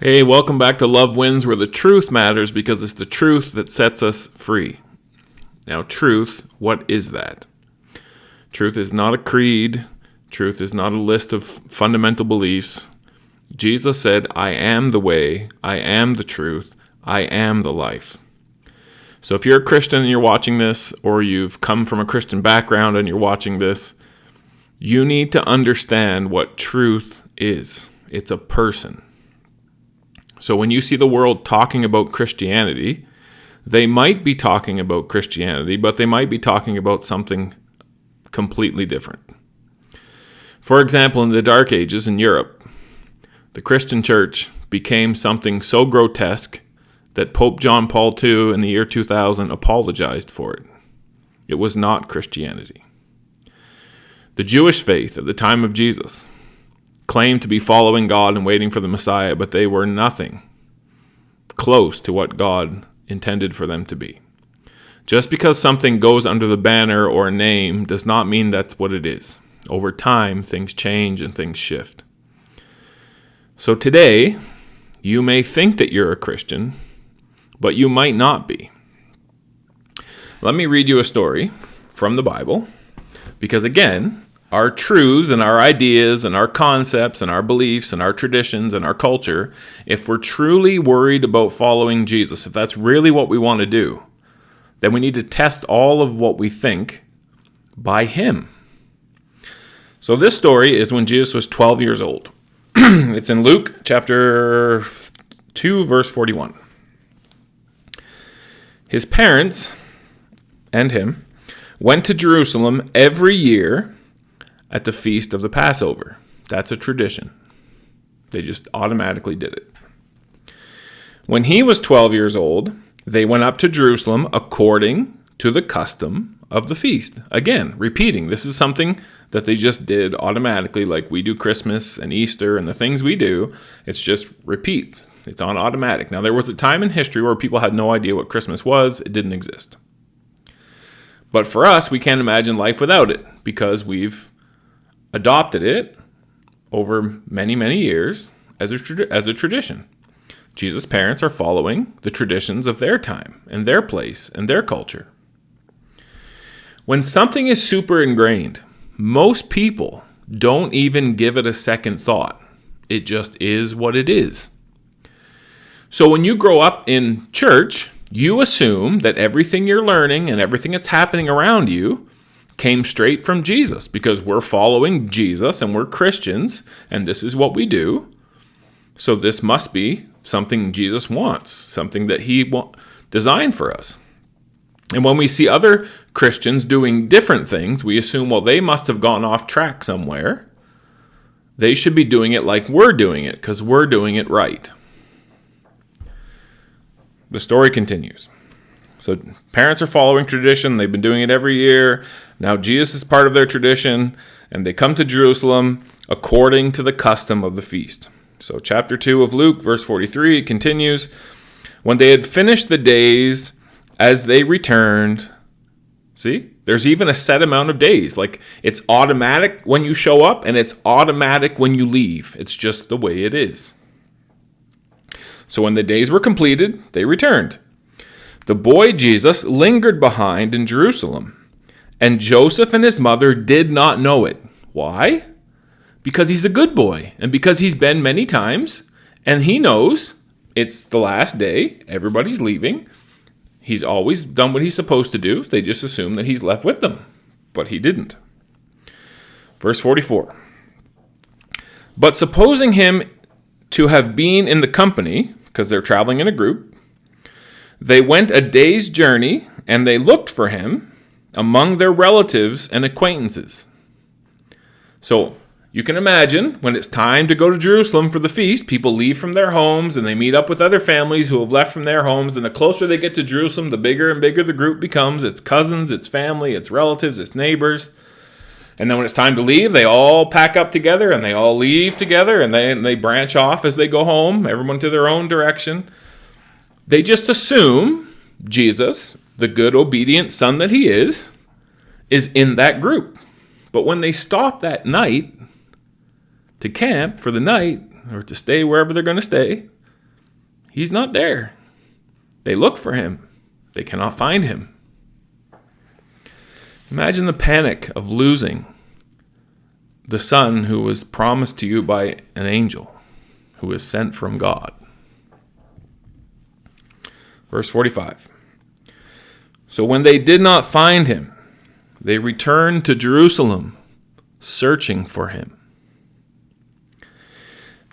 Hey, welcome back to Love Wins, where the truth matters because it's the truth that sets us free. Now, truth, what is that? Truth is not a creed. Truth is not a list of fundamental beliefs. Jesus said, I am the way, I am the truth, I am the life. So if you're a Christian and you're watching this, or you've come from a Christian background and you're watching this, you need to understand what truth is. It's a person. So when you see the world talking about Christianity, they might be talking about Christianity, but they might be talking about something completely different. For example, in the Dark Ages in Europe, the Christian church became something so grotesque that Pope John Paul II in the year 2000 apologized for it. It was not Christianity. The Jewish faith at the time of Jesus claimed to be following God and waiting for the Messiah, but they were nothing close to what God intended for them to be. Just because something goes under the banner or name does not mean that's what it is. Over time, things change and things shift. So today, you may think that you're a Christian, but you might not be. Let me read you a story from the Bible, because again, our truths and our ideas and our concepts and our beliefs and our traditions and our culture, if we're truly worried about following Jesus, if that's really what we want to do, then we need to test all of what we think by Him. So this story is when Jesus was 12 years old. It's in Luke chapter 2, verse 41. His parents and him went to Jerusalem every year at the feast of the Passover. That's a tradition. They just automatically did it. When he was 12 years old, they went up to Jerusalem according to the custom of the feast. Again, repeating, this is something that they just did automatically, like we do Christmas and Easter and the things we do. It's just repeats. It's on automatic. Now, there was a time in history where people had no idea what Christmas was. It didn't exist. But for us, we can't imagine life without it because we've adopted it over many, many years as a tradition. Jesus' parents are following the traditions of their time and their place and their culture. When something is super ingrained, most people don't even give it a second thought. It just is what it is. So when you grow up in church, you assume that everything you're learning and everything that's happening around you came straight from Jesus because we're following Jesus and we're Christians and this is what we do. So this must be something Jesus wants, something that He designed for us. And when we see other Christians doing different things, we assume, well, they must have gone off track somewhere. They should be doing it like we're doing it because we're doing it right. The story continues. So parents are following tradition. They've been doing it every year. Now Jesus is part of their tradition, and they come to Jerusalem according to the custom of the feast. So chapter 2 of Luke, verse 43, continues. When they had finished the days as they returned, see, there's even a set amount of days. Like it's automatic when you show up, and it's automatic when you leave. It's just the way it is. So when the days were completed, they returned. The boy Jesus lingered behind in Jerusalem, and Joseph and his mother did not know it. Why? Because he's a good boy, and because he's been many times, and he knows it's the last day, everybody's leaving. He's always done what he's supposed to do. They just assume that he's left with them, but he didn't. Verse 44. But supposing him to have been in the company, because they're traveling in a group, they went a day's journey, and they looked for him among their relatives and acquaintances. So you can imagine when it's time to go to Jerusalem for the feast, people leave from their homes and they meet up with other families who have left from their homes. And the closer they get to Jerusalem, the bigger and bigger the group becomes. It's cousins, it's family, it's relatives, it's neighbors. And then when it's time to leave, they all pack up together and they all leave together and they branch off as they go home, everyone to their own direction. They just assume Jesus, the good, obedient son that he is in that group. But when they stop that night to camp for the night or to stay wherever they're going to stay, He's not there. They look for him. They cannot find him. Imagine the panic of losing the son who was promised to you by an angel who was sent from God. Verse 45. So when they did not find him, they returned to Jerusalem, searching for him.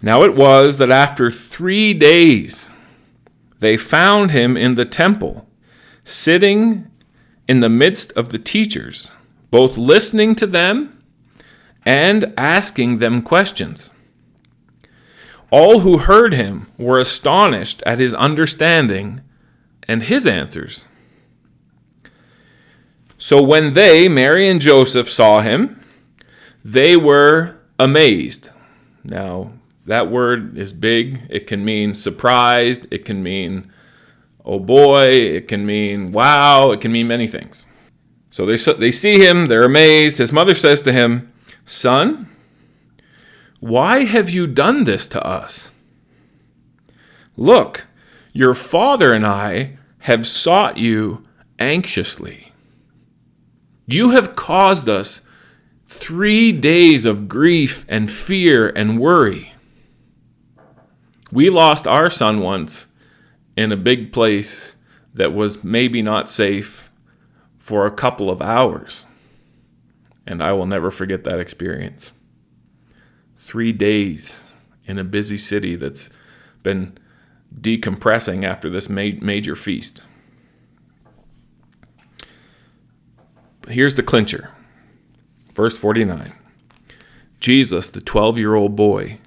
Now it was that after 3 days, they found him in the temple, sitting in the midst of the teachers, both listening to them and asking them questions. All who heard him were astonished at his understanding and his answers. So when they, Mary and Joseph, saw him, they were amazed. Now, that word is big. It can mean surprised. It can mean, oh boy. It can mean wow. It can mean many things. So they see him. They're amazed. His mother says to him, "Son, why have you done this to us? Look, your father and I have sought you anxiously. You have caused us 3 days of grief and fear and worry. We lost our son once in a big place that was maybe not safe for a couple of hours. And I will never forget that experience. 3 days in a busy city that's been decompressing after this major feast." Here's the clincher. Verse 49. Jesus, the 12-year-old boy,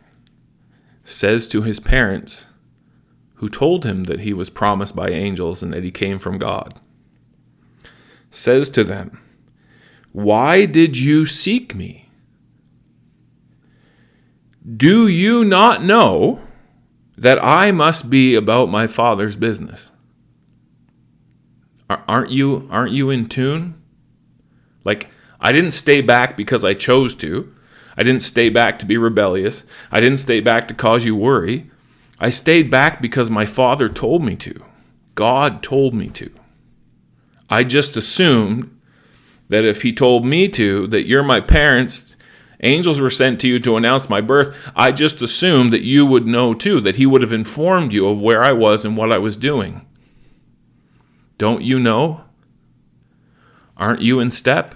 says to his parents, who told him that he was promised by angels and that he came from God, says to them, "Why did you seek me? Do you not know that I must be about my Father's business?" Aren't you in tune? Like, I didn't stay back because I chose to. I didn't stay back to be rebellious. I didn't stay back to cause you worry. I stayed back because my Father told me to. God told me to. I just assumed that if he told me to, that you're my parents, angels were sent to you to announce my birth, I just assumed that you would know too, that he would have informed you of where I was and what I was doing. Don't you know? Aren't you in step?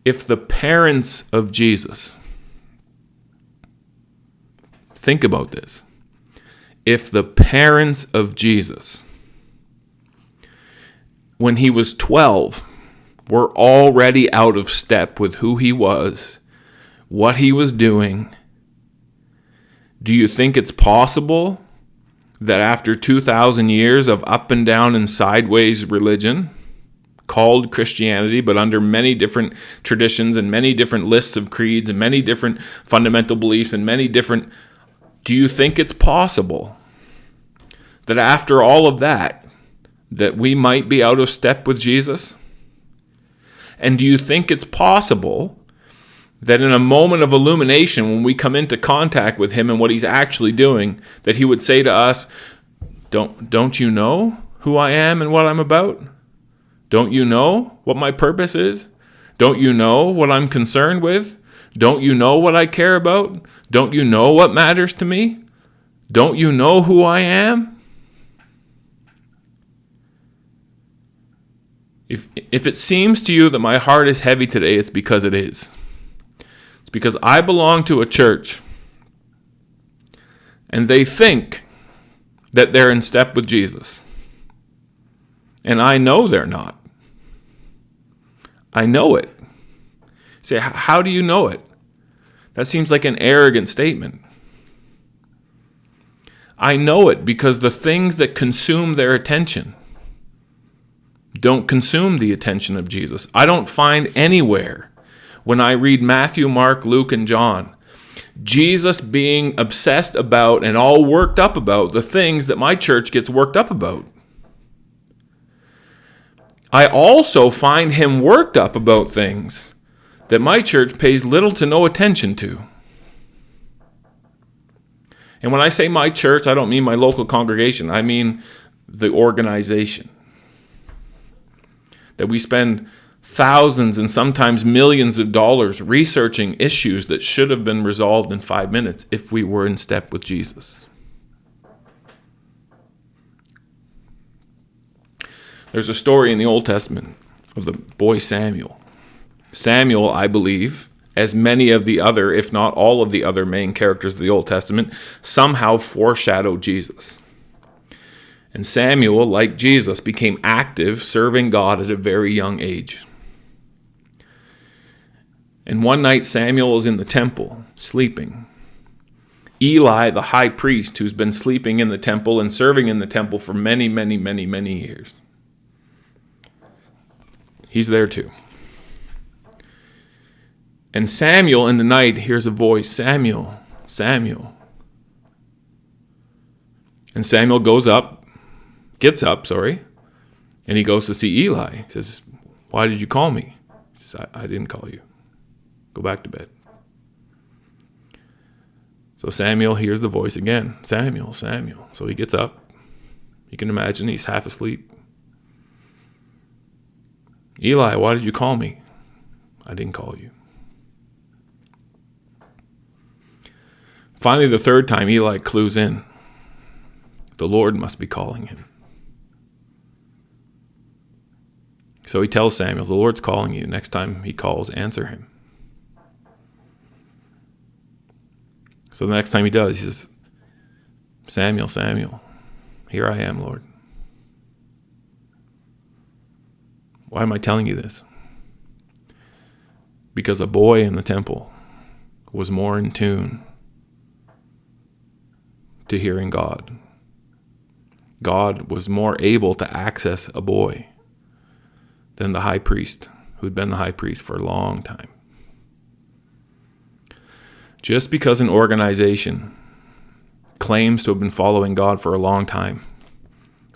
If the parents of Jesus, think about this. If the parents of Jesus, when he was 12, were already out of step with who he was, what he was doing, do you think it's possible that after 2,000 years of up and down and sideways religion, called Christianity, but under many different traditions and many different lists of creeds and many different fundamental beliefs and do you think it's possible that after all of that we might be out of step with Jesus? And do you think it's possible that in a moment of illumination, when we come into contact with him and what he's actually doing, that he would say to us, don't you know who I am and what I'm about? Don't you know what my purpose is? Don't you know what I'm concerned with? Don't you know what I care about? Don't you know what matters to me? Don't you know who I am? If it seems to you that my heart is heavy today, it's because it is. It's because I belong to a church and they think that they're in step with Jesus. And I know they're not. I know it. Say, how do you know it? That seems like an arrogant statement. I know it because the things that consume their attention don't consume the attention of Jesus. I don't find anywhere when I read Matthew, Mark, Luke, and John, Jesus being obsessed about and all worked up about the things that my church gets worked up about. I also find him worked up about things that my church pays little to no attention to. And when I say my church, I don't mean my local congregation. I mean the organization. That we spend thousands and sometimes millions of dollars researching issues that should have been resolved in 5 minutes if we were in step with Jesus. There's a story in the Old Testament of the boy Samuel. Samuel, I believe, as many of the other, if not all of the other main characters of the Old Testament, somehow foreshadowed Jesus. And Samuel, like Jesus, became active, serving God at a very young age. And one night Samuel is in the temple, sleeping. Eli, the high priest, who's been sleeping in the temple and serving in the temple for many, many, many, many years, he's there too. And Samuel in the night hears a voice, Samuel, Samuel. And Samuel gets up, and he goes to see Eli. He says, why did you call me? He says, I didn't call you. Go back to bed. So Samuel hears the voice again, Samuel, Samuel. So he gets up. You can imagine he's half asleep. Eli, why did you call me? I didn't call you. Finally, the third time, Eli clues in. The Lord must be calling him. So he tells Samuel, the Lord's calling you. Next time he calls, answer him. So the next time he does, he says, Samuel, Samuel, here I am, Lord. Why am I telling you this? Because a boy in the temple was more in tune to hearing God. God was more able to access a boy than the high priest, who'd been the high priest for a long time. Just because an organization claims to have been following God for a long time,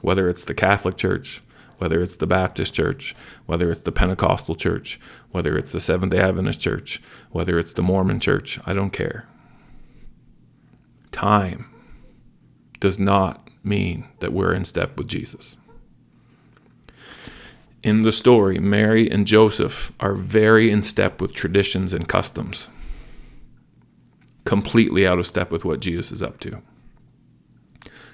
whether it's the Catholic Church, whether it's the Baptist Church, whether it's the Pentecostal Church, whether it's the Seventh-day Adventist Church, whether it's the Mormon Church, I don't care. Time does not mean that we're in step with Jesus. In the story, Mary and Joseph are very in step with traditions and customs, completely out of step with what Jesus is up to,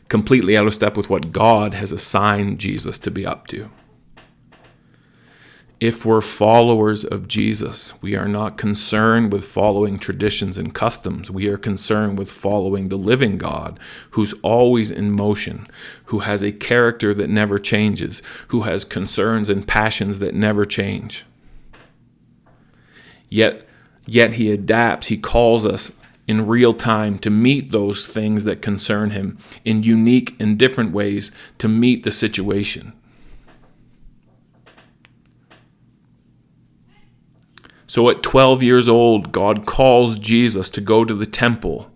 completely out of step with what God has assigned Jesus to be up to. If we're followers of Jesus, we are not concerned with following traditions and customs. We are concerned with following the living God who's always in motion, who has a character that never changes, who has concerns and passions that never change. Yet he adapts, he calls us in real time to meet those things that concern him in unique and different ways to meet the situation. So at 12 years old, God calls Jesus to go to the temple,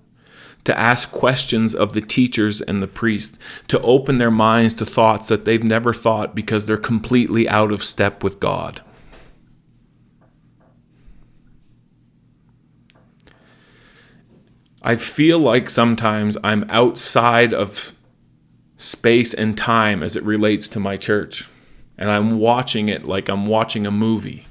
to ask questions of the teachers and the priests, to open their minds to thoughts that they've never thought because they're completely out of step with God. I feel like sometimes I'm outside of space and time as it relates to my church, and I'm watching it like I'm watching a movie.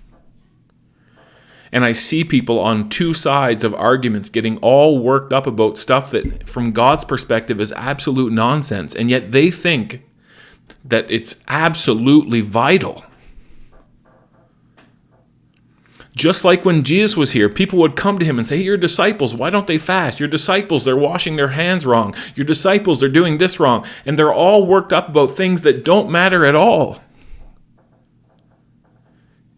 And I see people on two sides of arguments getting all worked up about stuff that from God's perspective is absolute nonsense. And yet they think that it's absolutely vital. Just like when Jesus was here, people would come to him and say, hey, your disciples, why don't they fast? Your disciples, they're washing their hands wrong. Your disciples, they're doing this wrong. And they're all worked up about things that don't matter at all.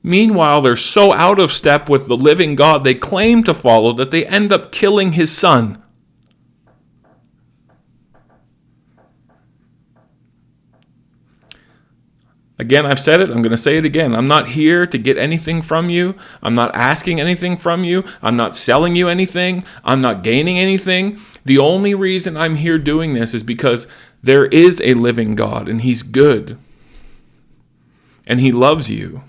Meanwhile, they're so out of step with the living God they claim to follow that they end up killing his son. Again, I've said it, I'm going to say it again. I'm not here to get anything from you. I'm not asking anything from you. I'm not selling you anything. I'm not gaining anything. The only reason I'm here doing this is because there is a living God, and he's good. And he loves you.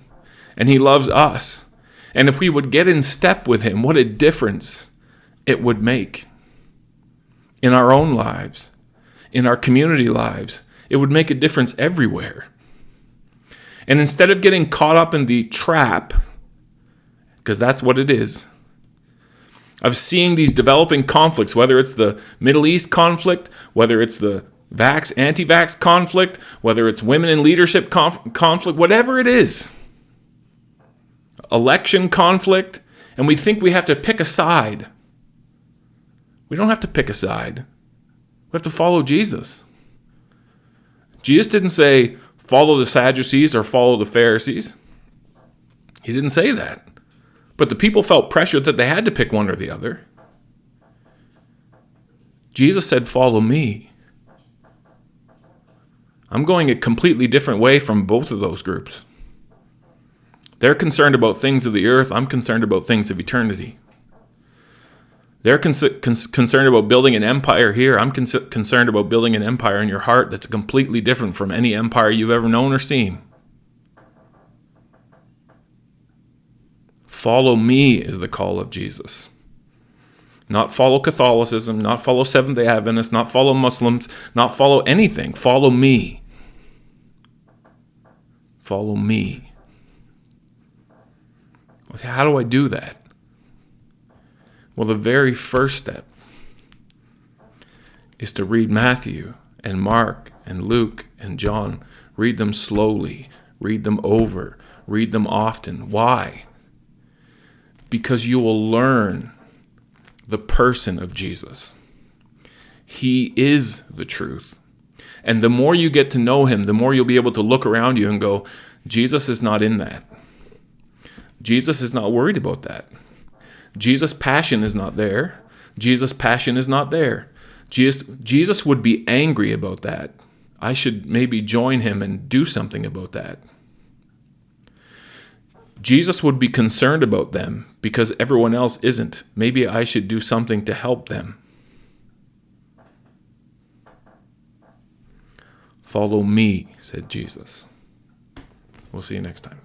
And he loves us. And if we would get in step with him, what a difference it would make. in our own lives, in our community lives. It would make a difference everywhere. And instead of getting caught up in the trap, because that's what it is, of seeing these developing conflicts, whether it's the Middle East conflict, whether it's the anti-vax conflict, whether it's women in leadership conflict, whatever it is, election conflict, and we think we have to pick a side. We don't have to pick a side. We have to follow Jesus. Jesus didn't say, follow the Sadducees or follow the Pharisees. He didn't say that. But the people felt pressured that they had to pick one or the other. Jesus said, follow me. I'm going a completely different way from both of those groups. They're concerned about things of the earth. I'm concerned about things of eternity. They're concerned about building an empire here. I'm concerned about building an empire in your heart that's completely different from any empire you've ever known or seen. Follow me is the call of Jesus. Not follow Catholicism, not follow Seventh-day Adventists, not follow Muslims, not follow anything. Follow me. Follow me. How do I do that? Well, the very first step is to read Matthew and Mark and Luke and John. Read them slowly. Read them over. Read them often. Why? Because you will learn the person of Jesus. He is the truth. And the more you get to know him, the more you'll be able to look around you and go, Jesus is not in that. Jesus is not worried about that. Jesus' passion is not there. Jesus' passion is not there. Jesus would be angry about that. I should maybe join him and do something about that. Jesus would be concerned about them because everyone else isn't. Maybe I should do something to help them. Follow me, said Jesus. We'll see you next time.